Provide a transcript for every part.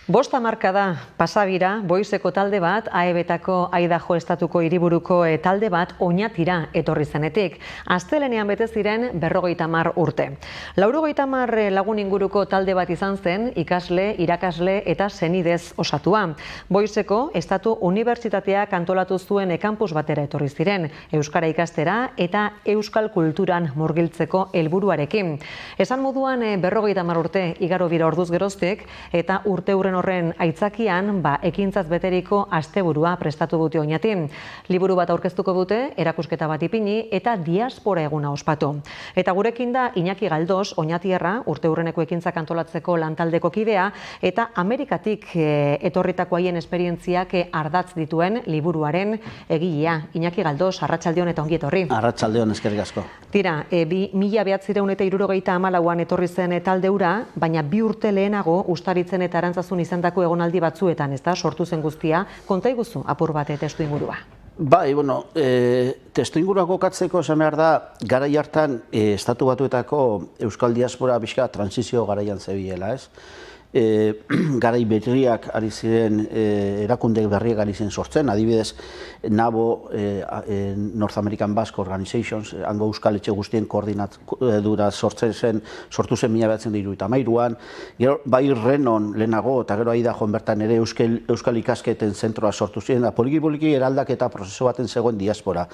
Bost hamarkada pasabira, Boizeko talde bat, AEB-tako Aidaho estatuko hiriburuko talde bat oñatira etorri zenetik. Astelenean bete ziren 50 urte. 90 lagun inguruko talde bat izan zen, ikasle, irakasle eta senidez osatua. Boizeko Estatu Unibertsitateak antolatu zuen campus batera etorri ziren, euskara ikastera eta euskal kulturan murgiltzeko helburuarekin. Esan moduan 50 urte igaro dira orduz geroztik eta urte horren aitzakian, ekintzaz beteriko asteburua prestatu dute Oñatin. Liburu bat aurkeztuko dute, erakusketa bat ipini eta diaspora eguna ospatu. Eta gurekin da Iñaki Galdos, Oñatierra, urteurreneko ekintzak antolatzeko lantaldeko kidea, eta Amerikatik etorritako haien esperientziak ardatz dituen liburuaren egilea. Iñaki Galdos, arratsaldeon eta ongi etorri. Arratsaldeon, eskerrik asko. Tira, 1974an etorri zen talde hura, baina 2 urte lehenago Ustaritzen eta Arantzazun izandako egonaldi batzuetan, ez da, sortu zen guztia, konta iguzu apur bat testu ingurua. Bai, testu ingurua kokatzeko esan behar da, garai hartan Estatu Batuetako euskal diaspora bizka transizio garaian zebilela, ez? Garai berriak ari ziren, erakunde berriak ari ziren sortzen, adibidez, NABO, North American Basque Organizations, hango euskal etxe guztien koordinadura sortu zen 1973an, gero bai Renon lehenago, eta gero Aidahon bertan ere euskal ikasketen zentroa sortu ziren, poliki eraldaketa prozesu baten zegoen diaspora.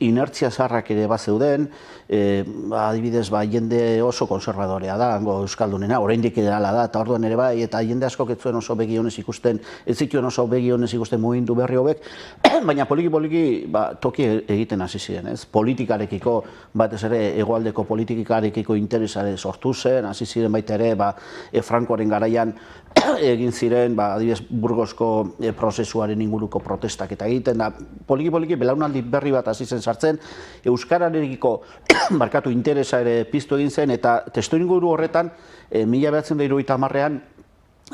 Inertzia zaharrak ere bat zeuden, adibidez, jende oso konservadorea da, hango euskaldunena, oraindik ere da, eta orduan ere bai, eta jende asko ez zuen oso begionez ikusten, ez zituen oso begionez ikusten mugindu berri hobek, baina poliki toki egiten hasi ziren, ez? Politikarekiko, batez ere, hegoaldeko politikarekiko interesare sortu zen, hasi ziren baita ere, Frankoaren garaian egin ziren, adibidez, Burgosko prozesuaren inguruko protestak eta egiten, poliki belaunaldi berri bat hasi zen sartzen, euskararekiko barkatu interesa ere piztu egin zen, eta testu inguru horretan, 1970an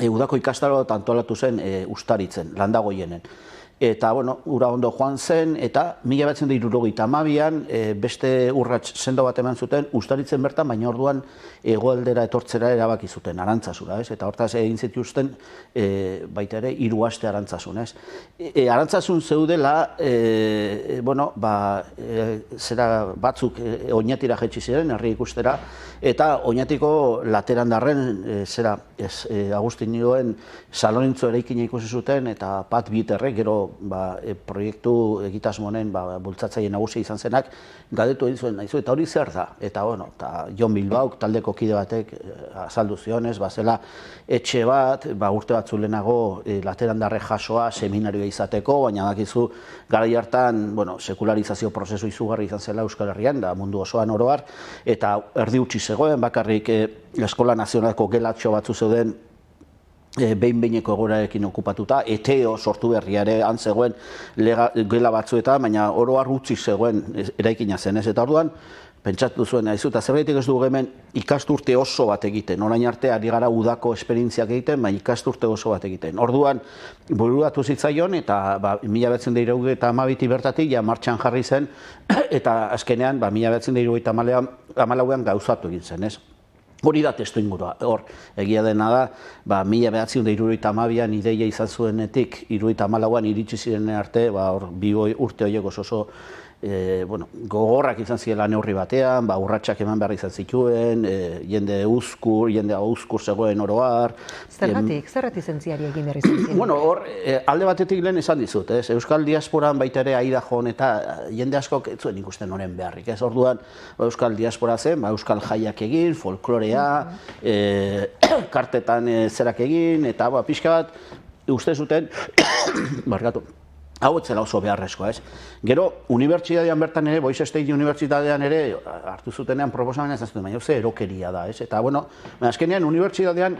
udako ikastaro antolatu zen Ustaritzen, Landagoienen. Eta, ura ondo joan zen, eta 1972an beste urrats sendo bat eman zuten Ustaritzen bertan, baina orduan hegoaldera etortzera erabaki zuten, Arantzazura, ez? Eta hortaz egin zituzten baita ere 3 aste Arantzazun, ez? Arantzazun zeudela, zera batzuk Oñatira jaitsi ziren, herri ikustera, eta Oñatiko laterandarren, Agustinioen Salonintzo eraikina ikusi zuten, eta Pat Biterrek, gero proiektu egitasmonen bultzatzaile nagusia izan zenak, galdetu egin zuen, eta hori zer da? Eta, Jon Bilbauk, taldeko kide batek azaldu zionez, zela etxe bat, urte batzu lehenago laterandarre jasoa seminarioa izateko, baina dakizu garai hartan sekularizazio prozesu izugarri izan zela Euskal Herrian, da mundu osoan oro har, eta erdi utzi zegoen, bakarrik Eskola Nazionaleko gelatxo batzu zeuden behin-behineko egoerarekin okupatuta, ETEO sortu berriare antzegoen gela batzuetan, baina oro har utzi zegoen eraikina zen, ez? Eta orduan, pentsatu zuen, eta zerbaitik ez dugu hemen ikasturte oso bat egiten, orain arte ari gara udako esperientziak egiten, baina ikasturte oso bat egiten. Orduan, bururatu zitzaion, eta 1972 bertatik martxan jarri zen, eta azkenean 1974an gauzatu egin zen, ez? Hori da testu ingurua, hor, egia dena da, 1972an ideia izan zuenetik, 1974an iritsi ziren arte, 2 urte horiek oso gogorrak izan zirela neurri batean, urratsak eman behar izan zituen, jende uzkur zegoen oro har. Zergatik zentziari egin behar izan ziren? Hor, alde batetik lehen esan dizut, euskal diasporan baita ere Aidahon eta jende askok ez zuen ikusten honen beharrik, ez? Orduan, euskal diaspora zen, euskal jaiak egin, folklorea, kartetan zerak egin, eta pixka bat, uste zuten, barkatu, hau etzela oso beharrezkoa, ez? Gero, unibertsitatean bertan ere, Boise State Unibertsitatean ere, hartu zutenean proposamena ez zuten, baina ze erokeria da, ez? Eta, azkenean, unibertsitatean,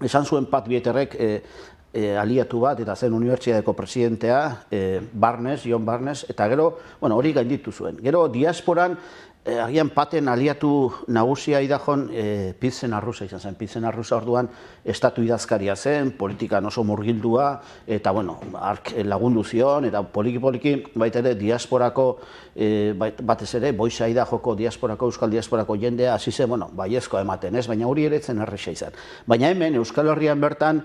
esan zuen Pat Bieterrek aliatu bat, eta zen unibertsitateko presidentea, Jon Barnes, eta gero, hori gainditu zuen. Gero, diasporan, agian paten aliatu nagusia idajon Pilsen Arruza izan zen. Pilsen Arruza orduan estatu idazkaria zen, politikan oso murgildua, eta bueno, ark lagundu zion, eta poliki-poliki baita ere diasporako, batez ere, Boixa idajoko diasporako, euskal diasporako jendea hasi zen, bueno, baiezkoa ematen, ez? Baina hori ere zen erresa izan. Baina hemen, Euskal Herrian bertan,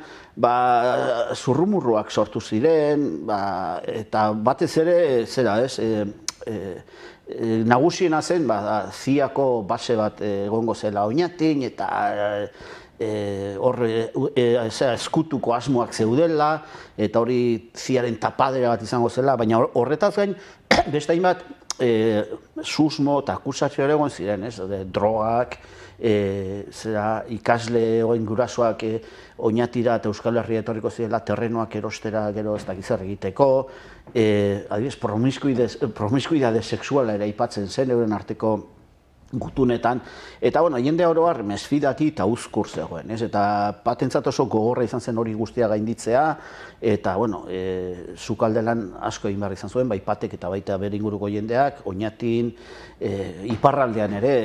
zurrumurruak sortu ziren, eta batez ere, zera, ez? Nagusiena zen, ziako base bat egongo zela Oñatin, eta hor eskutuko asmoak zeudela, eta hori ziaren tapadera bat izango zela, baina horretaz gain, beste hainbat susmo eta akusazio ere egon ziren, drogak, ikasle oin gurasoak Oñatira eta Euskal Herria etorriko zirela terrenoak erostera gero ez dakiz zer egiteko, adibidez, promiskuidade sexuala ere aipatzen zen euren arteko gutunetan, eta bueno, jende oro har mesfidati eta uzkur zegoen, eta patentzat oso gogorra izan zen hori guztia gainditzea, eta bueno, sukaldelan asko egin behar izan zuen, bai Patek eta baita bere inguruko jendeak, Oñatin, iparraldean ere,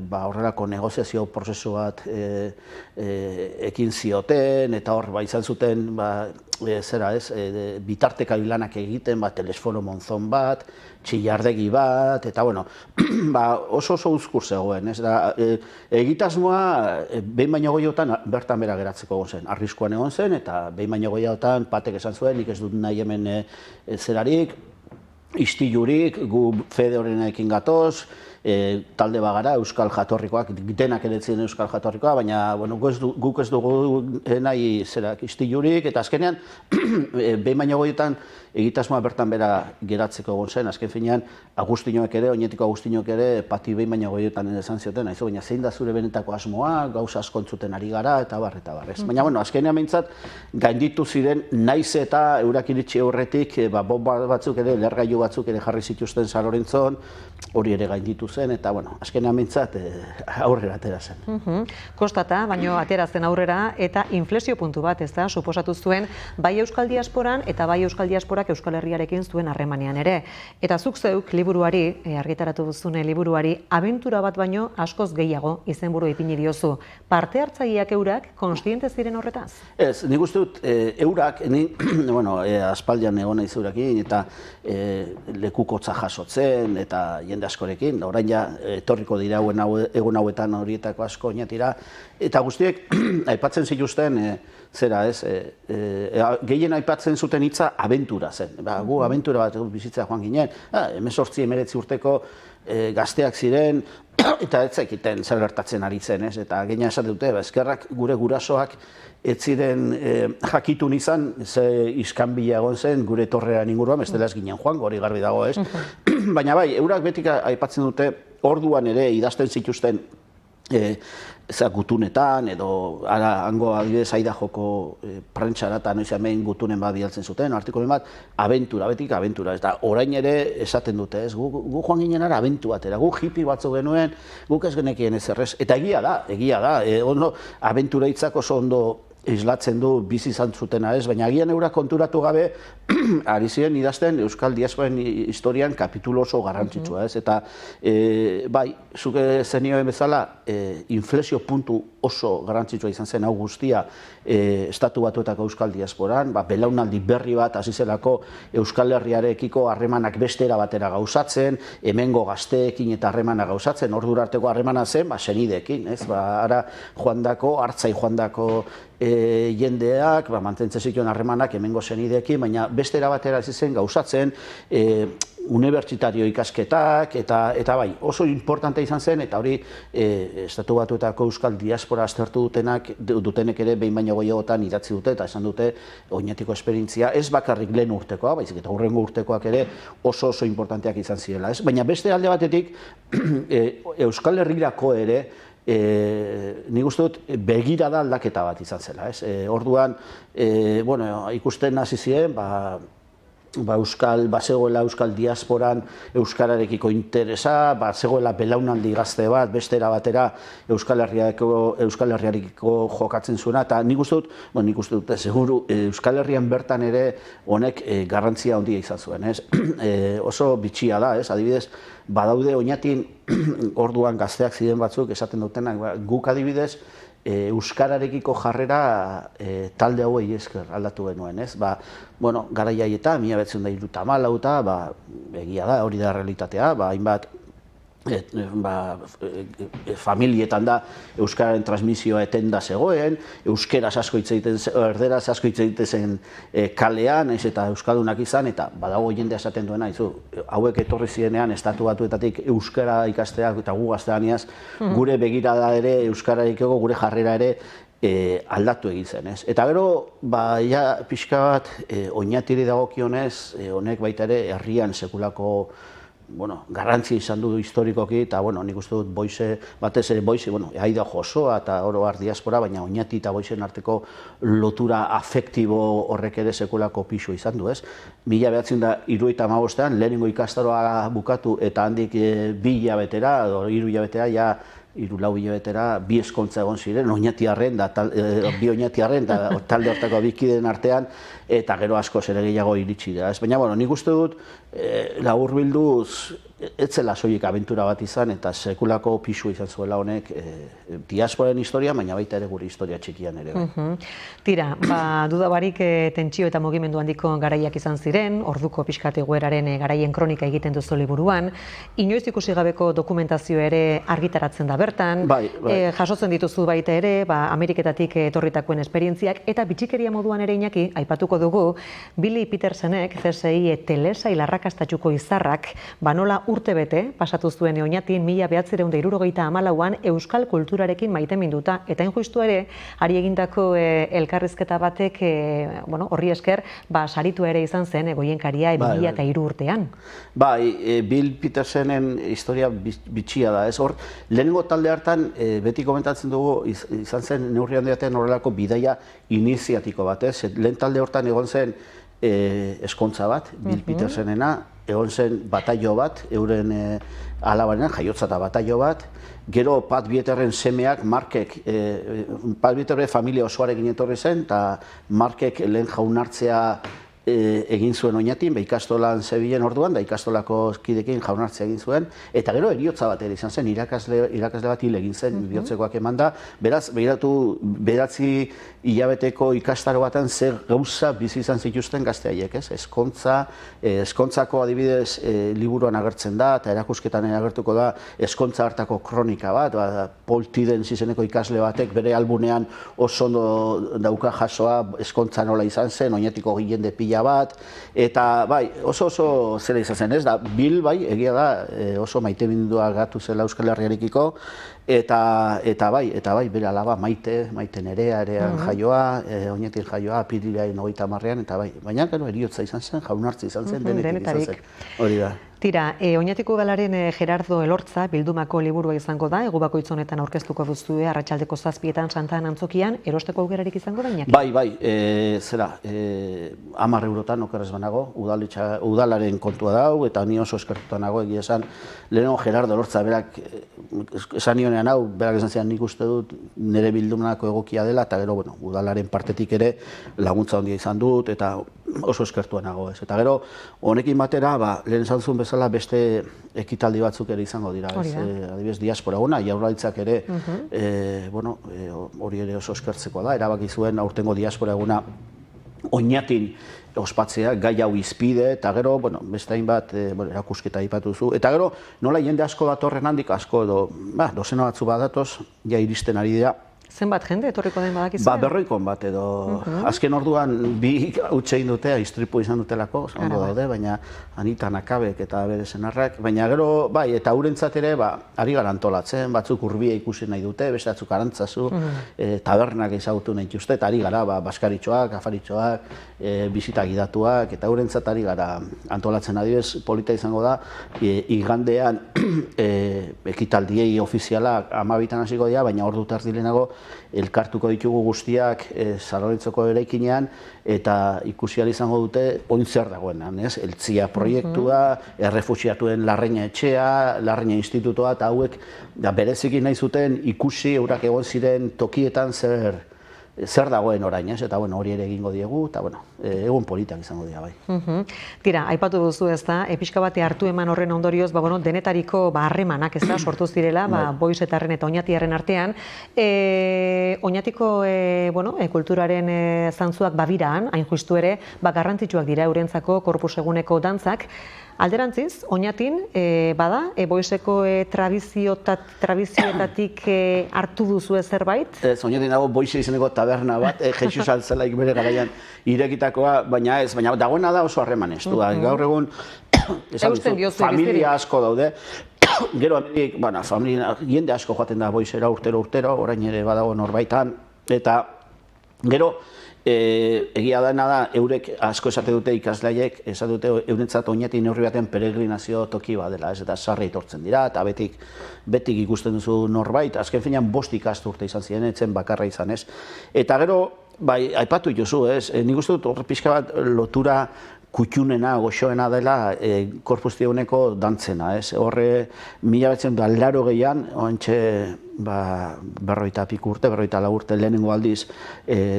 horrelako negoziazio prozesu bat ekin zioten, eta hor izan zuten, zera ez, bitartekari lanak egiten, telesfono monzon bat, txillardegi bat, eta bueno, oso uzkur zegoen, ez da, egitasmoa behin baino goiotan bertan bera geratzeko egon zen, arriskuan egon zen, eta behin baino goiotan Patek esan zuen, nik ez dut nahi hemen zerarik, istilurik, gu fede horrenekin gatoz, talde bagara, euskal jatorrikoak, denak ere ziren euskal jatorrikoa, baina guk ez dugu nahi istilurik, eta azkenean, behin baino goietan egitasmoa bertan bera geratzeko egon zen, azken finean, Agustinoek ere, Oñatiko Agustinoek ere, Pati behin baino goietan esan zioten, baina zein da zure benetako asmoa, gauza asko entzuten ari gara, eta bar, Baina, bueno, azkenean behintzat, gainditu ziren, naiz eta eurak iritsi aurretik, bomba batzuk ere, lehergailu batzuk ere jarri zituzten San Lorentzon, hori ere gainditu zen, eta, bueno, azkenean behintzat, aurrera atera zen. Kostata, baino atera zen aurrera, eta inflexio puntu bat, ez da, suposatu zuen, bai Euskal Diasporan, eta bai Euskal Diasporak Euskal Herriarekin zuen harremanean ere. Eta zuk zeuk liburuari, argitaratu duzune liburuari, abentura bat baino askoz gehiago izenburu ipini diozu. Parte hartzaileak eurak kontziente ziren horretaz? Ez, nik uste dut eurak, aspaldian egon naiz eurakin, eta lekukotza jasotzen, eta jende askorekin, orain ja etorriko dira egun hauetan horietako asko Oñatira, eta guztiek aipatzen zituzten, zera ez, gehien aipatzen zuten hitza abentura zen. Gu abentura bat bizitzea joan ginen, 18-19 urteko gazteak ziren, eta ez zekiten zer gertatzen ari zen, eta gehiago esaten dute, eskerrak gure gurasoak ez ziren jakitun izan, ze iskanbila egon zen gure torrean inguruan, bestela ez ginen joan, hori garbi dago, ez? Baina bai, eurak betik aipatzen dute, orduan ere idazten zituzten gutunetan, edo hango adibidez Aidajoko prentxaratan hemen gutunen bat bidaltzen zuten, artikolen bat, abentura, betik abentura, eta orain ere esaten dute, ez, gu joan ginen ara abentu batera, gu hippie batzu genuen, guk ez genekien ez errez, eta egia da, abentura hitzak oso ondo islatzen du bizi izan zutena ez, baina agian eurak konturatu gabe ari ziren idazten Euskal Diasporen historian kapitulo oso garrantzitsua ez, eta bai, zuke zenioen bezala inflexio puntu oso garrantzitsua izan zen hau guztia Estatu Batuetako Euskal Diasporan, belaunaldi berri bat hasi zelako Euskal Herriarekiko harremanak bestera batera gauzatzen, hemengo gazteekin eta harremana gauzatzen, ordura arteko harremana zen, senideekin, ez, ara joandako, hartzai joandako jendeak, mantentzen zituen harremanak hemengo senideekin, baina bestera batera hasi zen gauzatzen, unibertsitario ikasketak, eta bai, oso importante izan zen, eta hori Estatu Batuetako Euskal Diaspora aztertu dutenek ere behin baino gehiagotan idatzi dute, eta esan dute Oñatiko esperientzia, ez bakarrik lehen urtekoa, baizik eta hurrengo urtekoak ere oso importanteak izan zirela. Baina beste alde batetik, Euskal Herrirako ere, nik uste dut begirada aldaketa bat izan zela. Orduan, ikusten hasi ziren, bazegoela euskal diasporan euskararekiko interesa, bazegoela belaunaldi gazte bat, beste era batera Euskal Herriarekiko jokatzen zuena, eta nik uste dut, seguru, Euskal Herrian bertan ere honek garrantzia handia izan zuen, ez? Oso bitxia da, ez? Adibidez, badaude oinatin orduan gazteak ziren batzuk esaten dutenak, guk adibidez, euskararekiko jarrera talde hauei esker aldatu genuen, ez? Garai haietan, 1974, egia da, hori da realitatea, hainbat familietan da euskararen transmisioa etenda zegoen, euskeraz asko hitz egiten, erderaz asko hitz egiten zen kalean, eta euskaldunak izan, eta badago jendea esaten duena, hauek etorri zirenean estatu batuetatik euskara ikasteak eta gu gaztelaniaz, gure begirada ere, euskararekiko gure jarrera ere aldatu egin zen, ez? Eta gero, pixka bat, oinatiri dagokionez, honek baita ere herrian sekulako garrantzia izan du historikoki, eta nik uste dut batez ere Boise, Aida Josoa eta oro har diaspora, baina Oñati eta Boisen arteko lotura afektibo horrek ere sekulako pisu izan du, ez? 1975ean lehenengo ikastaroa bukatu eta handik 2 hilabetera, edo 3 hilabetera, ja 3-4 hilabetera, 2 eskontza egon ziren, Oñatiarren, bi Oñatiarren, eta talde hortako bikideen artean, eta gero asko ere gehiago iritsi da. Baina, nik uste dut, laburbilduz, ez zela soilik abentura bat izan, eta sekulako pisu izan zuela honek diasporaren historia, baina baita ere gure historia txikian ere. Tira, dudabarik tentsio eta mugimendu handiko garaiak izan ziren, orduko pixkat egoeraren garaien kronika egiten duzu liburuan, inoiz ikusi gabeko dokumentazio ere argitaratzen da bertan, jasotzen dituzu baita ere, Ameriketatik etorritakoen esperientziak, eta bitxikeria moduan ere Iñaki, aipatuko dugu, Billy Petersenek, CSI telesail arrakastatsuko izarrak, nola urtebete pasatu zuen Oñatin 1974an euskal kulturarekin maiteminduta, eta injustu ere, ari egindako elkarrizketa batek, horri esker, saritu ere izan zen goienkaria 2003 urtean. Bill Petersenen historia bitxia da, ez? Hor, lehenengo talde hartan, beti komentatzen dugu, izan zen neurri handiatean horrelako bidaia iniziatiko bat, ez? Lehen talde hortan egon zen eskontza bat, Bill Petersenena, egon zen batailo bat, euren alabarenan, jaiotza eta batailo bat, gero Pat Bieterren semeak, Markek, Pat Bieterren familia osoarekin etorri zen, eta Markek lehen jaunartzea egin zuen Oñatin, ikastolan zebilen orduan, da ikastolako kidekin jaunartzea egin zuen, eta gero eriotza bat ere izan zen, irakasle bat hil egin zen, bihotzekoak eman da, beraz, begiratu 9 hilabeteko ikastaro batan zer gauza bizi izan zituzten gazte haiek, ez? Ezkontzako adibidez liburuan agertzen da, eta erakusketan agertuko da ezkontza hartako kronika bat, Paul Tidens izeneko ikasle batek bere albunean oso ondo dauka jasoa ezkontza nola izan zen, Oñatiko jende pila bat, eta oso zera izan zen, ez da, Bill egia da, oso maitemindua gatu zela Euskal Herriarekiko, eta bere alaba Maite Nerea erean jaioa, Oñatin jaioa, Apirilaren 30ean, eta baina gero eriotza izan zen, jaunartza izan zen, denetik izan zen, hori da. Tira, Oñatiko udalaren Gerardo Elortza bildumako liburua izango da, egu bakoitz honetan aurkeztuko duzue, arratsaldeko 7etan Santan Antzokian, erosteko aukerarik izango da, Iñaki? Zera, 10 eurotan okerrez banago, udalaren kontua dau, eta ni oso eskertuta nago, egia esan, lehenengo Gerardo Elortza berak, esan nionean hau, berak esan zian nik uste dut, nire bildumako egokia dela, eta gero, udalaren partetik ere laguntza handia izan dut, eta oso eskertua nago, ez. Eta gero, honekin batera, lehen esan zuen bezala beste ekitaldi batzuk ere izango dira, ez. Adibidez, diaspora eguna, Jaurlaritzak ere, hori ere oso eskertzekoa da, erabaki zuen aurtengo diaspora eguna Oñatin ospatzea, gai hau izpide, eta gero, beste hainbat erakusketa aipatu zu, eta gero, nola jende asko datorren handik, asko edo, dozena batzu badatoz, ja iristen ari dira. Zenbat jende etorriko den badakizu? 40 bat edo, azken orduan bi utxe egin dute, istripu izan dutelako, ondo daude, baina Anita Nakabek eta bere senarrak, baina gero, eta haurentzat ere, ari gara antolatzen, batzuk urbia ikusi nahi dute, beste batzuk arantzazu, tabernak ezagutu nahi dituzte, eta ari gara, baskaritxoak, afaritxoak, bisita gidatuak, eta haurentzat ari gara antolatzen adibidez, polita izango da, igandean ekitaldiei ofizialak 12 hasiko dira, baina ordu terdi lehenago elkartuko ditugu guztiak San-Lorentzoko eraikinean, eta ikusi ahal izango dute oin zer dagoenan, ez? Eltzia proiektua, errefuxiatuen Larreina etxea, Larreina institutoa, eta hauek bereziki nahi zuten ikusi eurak egon ziren tokietan zer dagoen orain, ez? Eta hori ere egingo diegu, eta egun politak izango dira, bai. Tira, aipatu duzu ez da, pixka bate hartu eman horren ondorioz, denetariko harremanak ez da, sortu zirela, Boixetarren eta Oñatiarren artean. Oñatiko kulturaren zantzuak babiraan, hain justu ere, garrantzitsuak dira eurentzako korpus eguneko dantzak. Alderantziz, Oñatin, bada, Boixeko tradizioetatik hartu duzu zerbait? Ez, Oñatin dago Boixe izeneko taberna bat, Jesus Altzelaik bere garaian irekitakoa, baina ez, baina dagoena da oso harremanestua. Gaur egun, familia asko daude, gero Amerik, jende asko joaten da Boixera urtero, orain ere badago norbaitan, eta gero, egia dena da, eurek asko esate dute ikaslaiek, esate dute eurentzat Oñati neurri baten peregrinazio toki badela, ez, eta sarri etortzen dira, eta betik ikusten duzu norbait, azken finean 5 ikasturte izan ziren, etzen bakarra izan, ez. Eta gero, aipatu dituzu, ez, nik uste dut horre pixka bat lotura kutxunena, goxoena dela Corpus Dioneko dantzena, ez. Horre, 1980an, oantxe, 40 urte, 44 urte lehenengo aldiz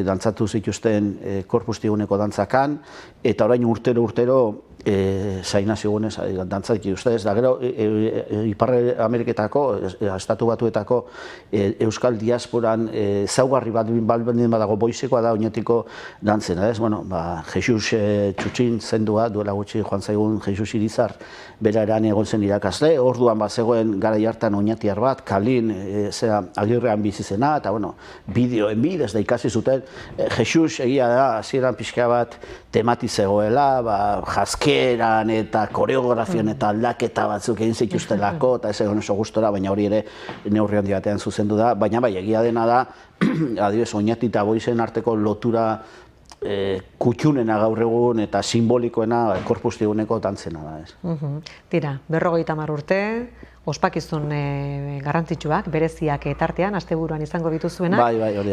dantzatu zituzten Corpus Dioneko dantzakan, eta orain urtero zainazio gunez dantzatik ustez, da gero Ipar Ameriketako, Estatu Batuetako euskal diasporan zaugarri baldin badago Boixekoa da Oñatiko dantzena, ez? Jesus Txutxin zendua, duela gutxi joan zaigun Jesus Irizar, bera eran egon zen irakasle, orduan zegoen garai hartan Oñatiar bat, Kalin, Agirrean bizi zena, eta bideoen bidez da ikasi zuten, Jesus egia da, hasieran pixka bat temati zegoela, jaskeran eta koreografian eta aldaketa batzuk egin zituztelako, eta ez egon oso gustora, baina hori ere neurri handi batean zuzendu da, baina egia dena da, adibidez, Oñati eta Boixen arteko lotura kutxunena gaur egun eta simbolikoena Corpus Dioneko dantzena da, ez. Tira, 50 urte, ospakizun garrantzitsuak, bereziak tartean, asteburuan izango dituzuenak,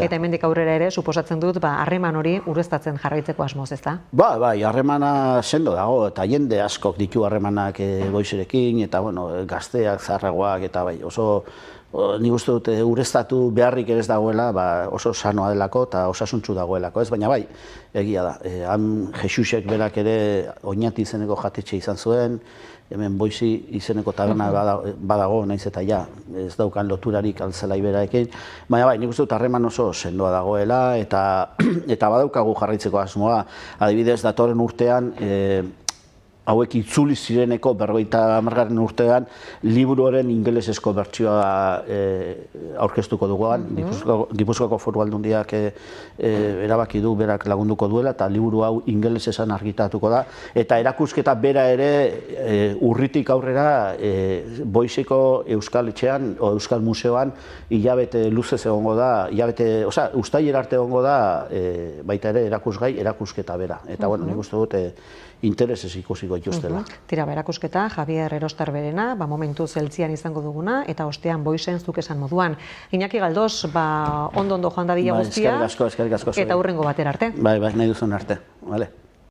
eta hemendik aurrera ere, suposatzen dut, harreman hori ureztatzen jarraitzeko asmoz, ez da? Harremana sendo dago, eta jende askok ditu harremanak Boixerekin, eta gazteak, zaharragoak, eta oso, nik uste dut, ureztatu beharrik ere ez dagoela, oso sanoa delako eta osasuntsu dagoelako, ez? Baina egia da, han Jesusek berak ere Oñati izeneko jatetxe izan zuen, hemen Boixi izeneko taberna badago, nahiz eta ez daukan loturarik Altzelai berarekin, baina nik uste dut harreman oso sendoa dagoela, eta badaukagu jarraitzeko asmoa, adibidez datorren urtean, hauek itzuli zireneko 50. urtean liburuaren ingelesezko bertsioa aurkeztuko duguan. Gipuzkoako Foru Aldundiak erabaki du berak lagunduko duela, eta liburu hau ingelesezan argitatuko da. Eta erakusketa bera ere urritik aurrera Boixeko Euskal Etxean, o Euskal Museoan, hilabete luzez egongo da, uztailera arte egongo da, baita ere erakusgai, erakusketa bera. Eta nik uste dut interesez ikusiko ituztela. Tira, erakusketa, Javier Erostarberena, momentuz Eltzian izango duguna, eta ostean Boixen zuk esan moduan. Iñaki Galdos, ondo joan dadila guztia, eskerrik asko, eta hurrengo batera arte. Nahi duzun arte.